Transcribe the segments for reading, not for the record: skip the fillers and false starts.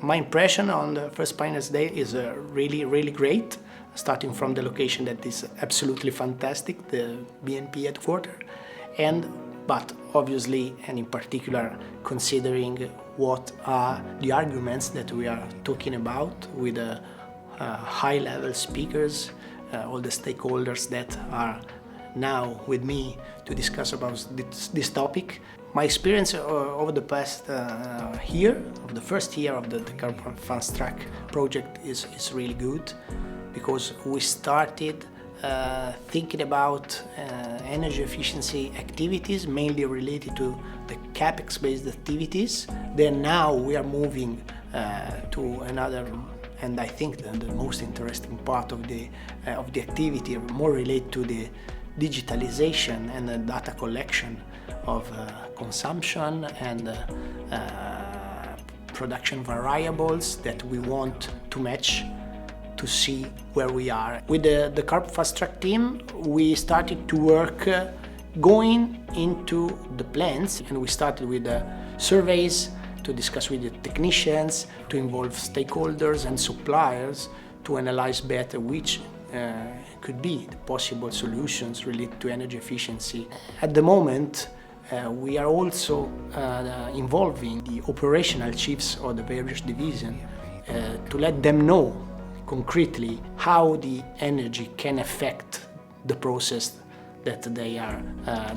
My impression on the first Pioneers Day is really great, starting from the location that is absolutely fantastic, the BNP headquarters, but obviously, and in particular, considering what are the arguments that we are talking about with high-level speakers, all the stakeholders that are now with me to discuss about this topic. My experience over the past year, of the first year of the Carbon Fast Track project is really good, because we started thinking about energy efficiency activities mainly related to the capex-based activities. Then now we are moving to another, and I think the most interesting part of the activity, more related to the digitalization and the data collection of consumption and production variables that we want to match to see where we are. With the Carbon Fast Track team, we started to work going into the plants, and we started with surveys to discuss with the technicians, to involve stakeholders and suppliers to analyze better which could be the possible solutions related to energy efficiency. At the moment, we are also involving the operational chiefs of the various divisions to let them know concretely how the energy can affect the process that they are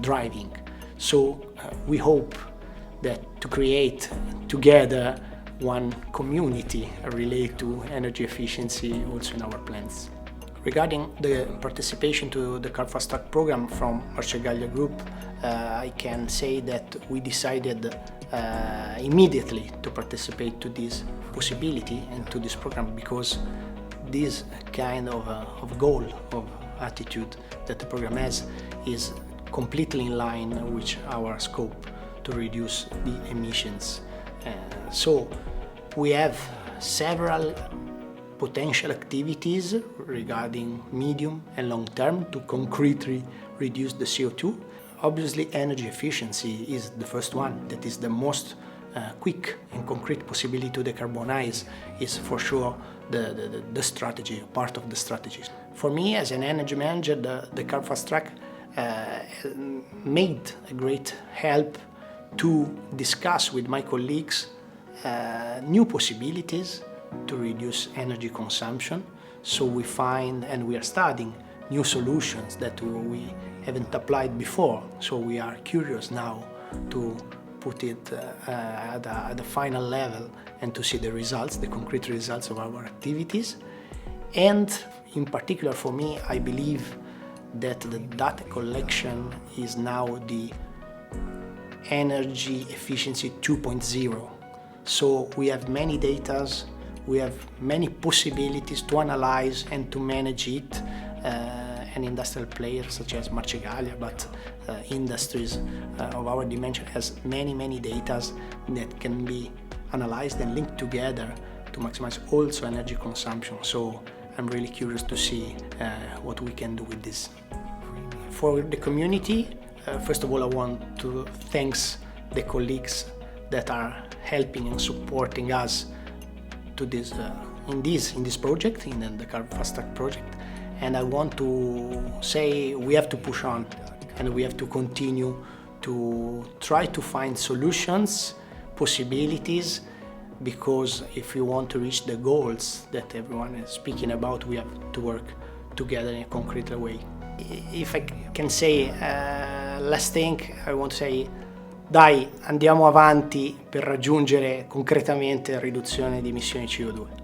driving. So we hope that to create together one community related to energy efficiency also in our plants. Regarding the participation to the Carbon Fast Track program from Marcegaglia Group, I can say that we decided immediately to participate to this possibility and to this program, because this kind of goal, of attitude that the program has, is completely in line with our scope to reduce the emissions. So we have several potential activities regarding medium and long term to concretely reduce the CO2. Obviously, energy efficiency is the first one, that is the most quick and concrete possibility to decarbonize, is for sure the strategy, part of the strategies. For me, as an energy manager, the Carbon Fast Track made a great help to discuss with my colleagues new possibilities to reduce energy consumption. So we find, and we are studying new solutions that we haven't applied before. So we are curious now to put it at the final level and to see the results, the concrete results of our activities. And in particular for me, I believe that the data collection is now the energy efficiency 2.0. So we have many data, we have many possibilities to analyze and to manage it. And industrial players such as Marcegaglia, but industries of our dimension has many data that can be analyzed and linked together to maximize also energy consumption. So I'm really curious to see what we can do with this. For the community, first of all, I want to thank the colleagues that are helping and supporting us to this in this project, in the Carbon Fast Track project. And I want to say we have to push on, and we have to continue to try to find solutions, possibilities, because if we want to reach the goals that everyone is speaking about, we have to work together in a concrete way. If I can say last thing, I want to say, dai, andiamo avanti per raggiungere concretamente la riduzione di emissioni CO2.